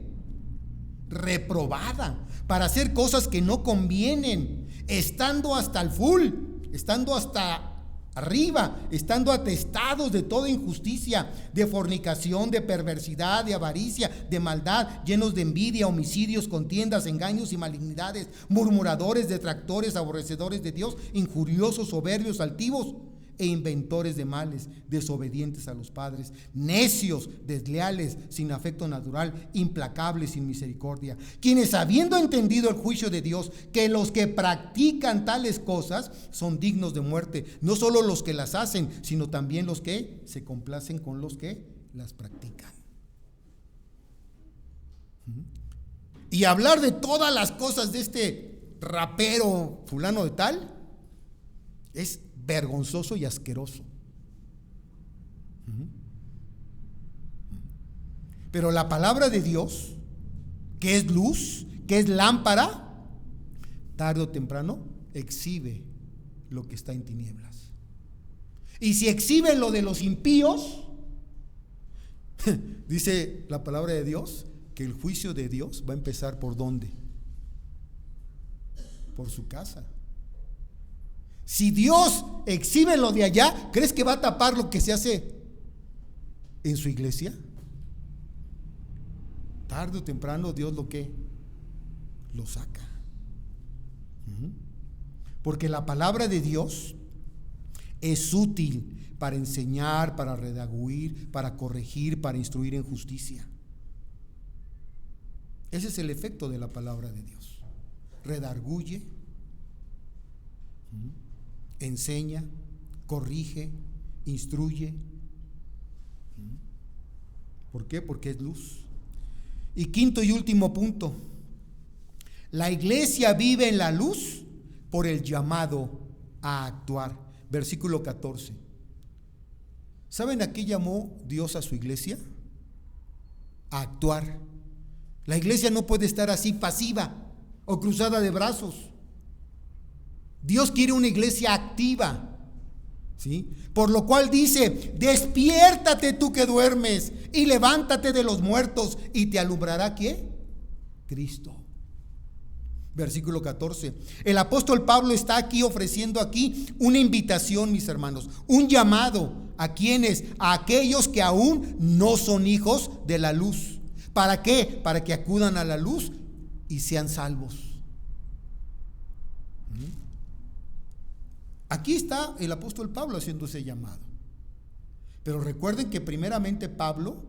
Reprobada, para hacer cosas que no convienen, estando hasta el full, estando hasta arriba, estando atestados de toda injusticia, de fornicación, de perversidad, de avaricia, de maldad, llenos de envidia, homicidios, contiendas, engaños y malignidades, murmuradores, detractores, aborrecedores de Dios, injuriosos, soberbios, altivos e inventores de males, desobedientes a los padres, necios, desleales, sin afecto natural, implacables, sin misericordia, quienes habiendo entendido el juicio de Dios, que los que practican tales cosas son dignos de muerte, no solo los que las hacen, sino también los que se complacen con los que las practican. Y hablar de todas las cosas de este rapero fulano de tal es vergonzoso y asqueroso. Pero la palabra de Dios, que es luz, que es lámpara, tarde o temprano exhibe lo que está en tinieblas. Y si exhibe lo de los impíos, dice la palabra de Dios que el juicio de Dios va a empezar ¿por dónde? Por su casa. Si Dios exhibe lo de allá, ¿crees que va a tapar lo que se hace en su iglesia? Tarde o temprano Dios lo saca. Porque la palabra de Dios es útil para enseñar, para redarguir, para corregir, para instruir en justicia. Ese es el efecto de la palabra de Dios. Redarguye, enseña, corrige, instruye. ¿Por qué? Porque es luz. Y quinto y último punto, la iglesia vive en la luz por el llamado a actuar. Versículo 14. ¿Saben a qué llamó Dios a su iglesia? A actuar. La iglesia no puede estar así pasiva o cruzada de brazos. Dios quiere una iglesia activa, ¿sí? Por lo cual dice: despiértate tú que duermes y levántate de los muertos y te alumbrará ¿quién? Cristo. Versículo 14. El apóstol Pablo está aquí ofreciendo aquí una invitación, mis hermanos, un llamado ¿A quiénes? A aquellos que aún no son hijos de la luz. ¿Para qué? Para que acudan a la luz y sean salvos. Aquí está el apóstol Pablo haciendo ese llamado. Pero recuerden que primeramente Pablo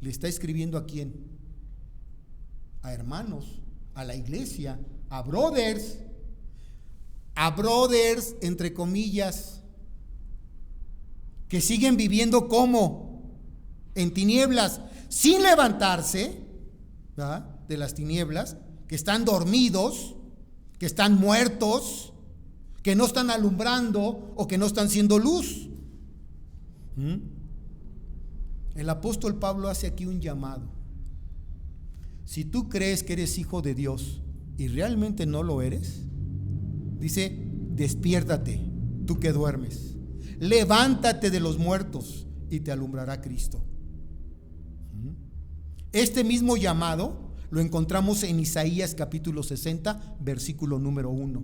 le está escribiendo ¿a quién? A hermanos, a la iglesia, a brothers entre comillas, que siguen viviendo como en tinieblas, sin levantarse, ¿verdad?, de las tinieblas, que están dormidos, que están muertos, que no están alumbrando o que no están siendo luz. El apóstol Pablo hace aquí un llamado. Si tú crees que eres hijo de Dios y realmente no lo eres, dice: despiértate, tú que duermes, levántate de los muertos y te alumbrará Cristo. Este mismo llamado lo encontramos en Isaías capítulo 60, versículo número 1.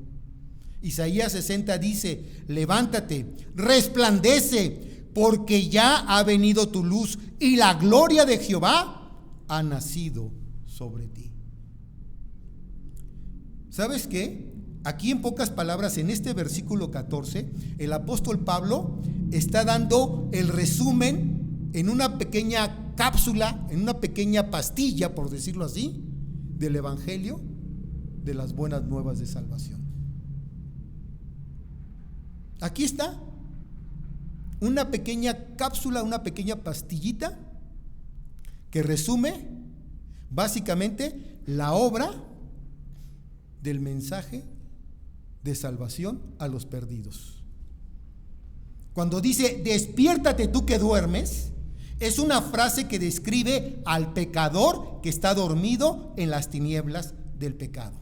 Isaías 60 dice: levántate, resplandece, porque ya ha venido tu luz y la gloria de Jehová ha nacido sobre ti. ¿Sabes qué? Aquí, en pocas palabras, en este versículo 14, el apóstol Pablo está dando el resumen en una pequeña cápsula, en una pequeña pastilla, por decirlo así, del evangelio de las buenas nuevas de salvación. Aquí está una pequeña cápsula, una pequeña pastillita que resume básicamente la obra del mensaje de salvación a los perdidos. Cuando dice despiértate tú que duermes, es una frase que describe al pecador que está dormido en las tinieblas del pecado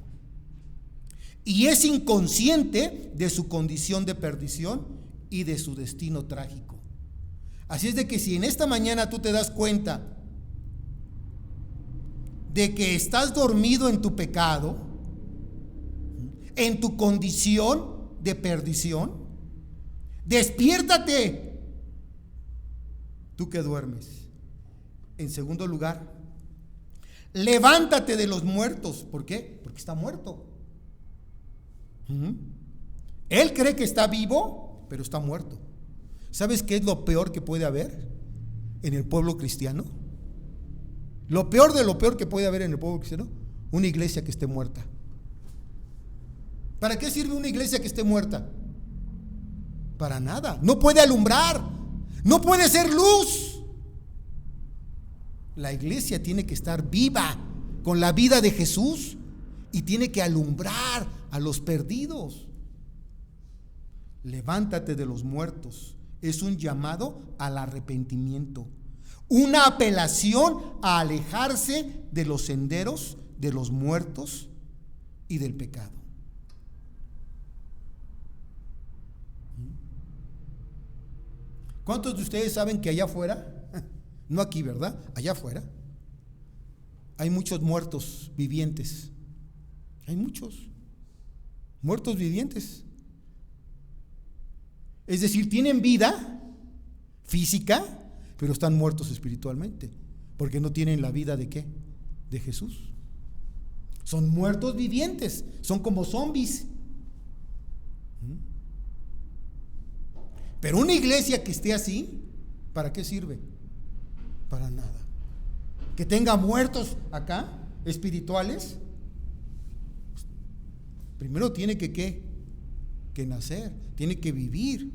y es inconsciente de su condición de perdición y de su destino trágico. Así es de que si en esta mañana tú te das cuenta de que estás dormido en tu pecado, en tu condición de perdición, despiértate, tú que duermes. En segundo lugar, levántate de los muertos. ¿Por qué? Porque está muerto. Él cree que está vivo, pero está muerto. ¿Sabes qué es lo peor que puede haber en el pueblo cristiano? Lo peor de lo peor que puede haber en el pueblo cristiano: una iglesia que esté muerta. ¿Para qué sirve una iglesia que esté muerta? Para nada. No puede alumbrar, no puede ser luz. La iglesia tiene que estar viva con la vida de Jesús y tiene que alumbrar a los perdidos. Levántate de los muertos es un llamado al arrepentimiento, una apelación a alejarse de los senderos de los muertos y del pecado. ¿Cuántos de ustedes saben que allá afuera, no aquí, ¿verdad?, allá afuera hay muchos muertos vivientes? Hay muchos muertos vivientes. Es decir, tienen vida física, pero están muertos espiritualmente, porque no tienen la vida ¿de qué? De Jesús. Son muertos vivientes, son como zombies. Pero una iglesia que esté así, ¿para qué sirve? Para nada. Que tenga muertos acá, espirituales, primero tiene que nacer, tiene que vivir.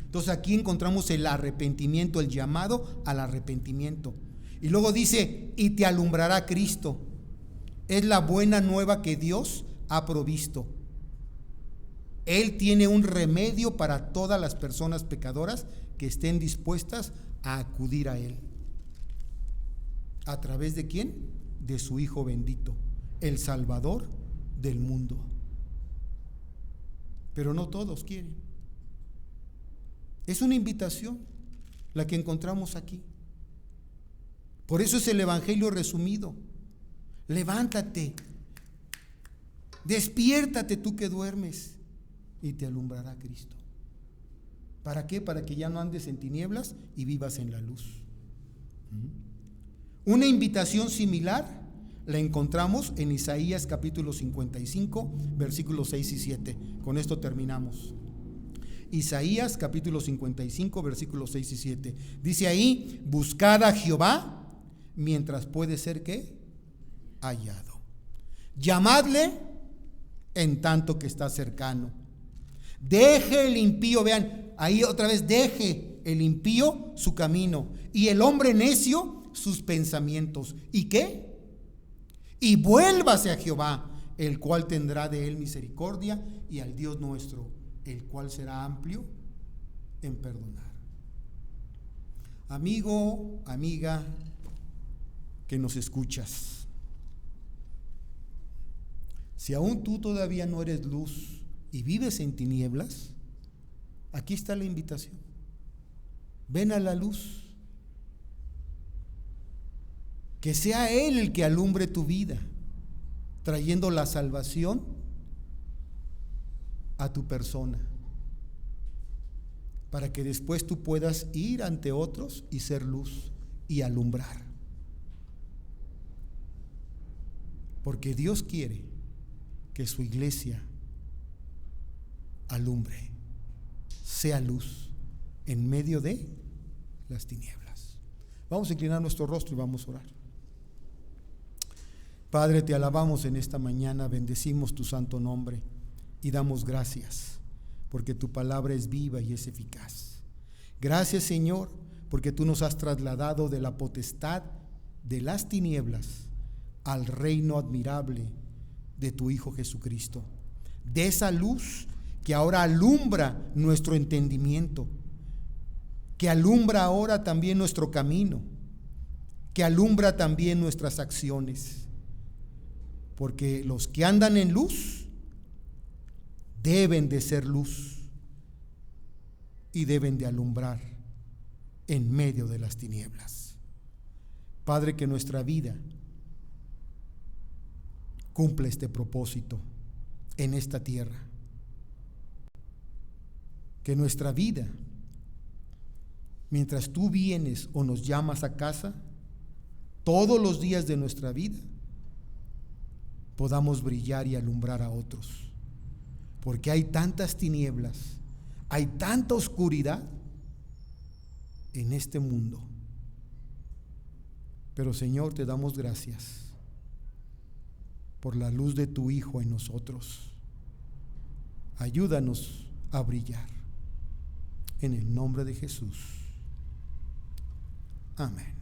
Entonces aquí encontramos el arrepentimiento, el llamado al arrepentimiento. Y luego dice: y te alumbrará Cristo. Es la buena nueva que Dios ha provisto. Él tiene un remedio para todas las personas pecadoras que estén dispuestas a acudir a Él. ¿A través de quién? De su Hijo bendito, el Salvador del mundo. Pero no todos quieren. Es una invitación la que encontramos aquí. Por eso es el evangelio resumido. Levántate, despiértate tú que duermes, y te alumbrará Cristo. ¿Para qué? Para que ya no andes en tinieblas y vivas en la luz. Una invitación similar la encontramos en Isaías capítulo 55, versículos 6 y 7. Con esto terminamos. Isaías capítulo 55, versículos 6 y 7. Dice ahí: buscad a Jehová mientras puede ser ¿qué? Hallado. Llamadle en tanto que está cercano. Deje el impío, vean, ahí otra vez, deje el impío su camino y el hombre necio sus pensamientos. ¿Y qué? Y vuélvase a Jehová, el cual tendrá de él misericordia, y al Dios nuestro, el cual será amplio en perdonar. Amigo, amiga, que nos escuchas, si aún tú todavía no eres luz y vives en tinieblas, aquí está la invitación. Ven a la luz. Que sea Él el que alumbre tu vida, trayendo la salvación a tu persona, para que después tú puedas ir ante otros y ser luz y alumbrar. Porque Dios quiere que su iglesia alumbre, sea luz en medio de las tinieblas. Vamos a inclinar nuestro rostro y vamos a orar. Padre, te alabamos en esta mañana, bendecimos tu santo nombre y damos gracias porque tu palabra es viva y es eficaz. Gracias, Señor, porque tú nos has trasladado de la potestad de las tinieblas al reino admirable de tu Hijo Jesucristo, de esa luz que ahora alumbra nuestro entendimiento, que alumbra ahora también nuestro camino, que alumbra también nuestras acciones. Porque los que andan en luz deben de ser luz y deben de alumbrar en medio de las tinieblas. Padre, que nuestra vida cumpla este propósito en esta tierra. Que nuestra vida, mientras tú vienes o nos llamas a casa, todos los días de nuestra vida, podamos brillar y alumbrar a otros, porque hay tantas tinieblas, hay tanta oscuridad en este mundo. Pero Señor, te damos gracias por la luz de tu Hijo en nosotros. Ayúdanos a brillar en el nombre de Jesús. Amén.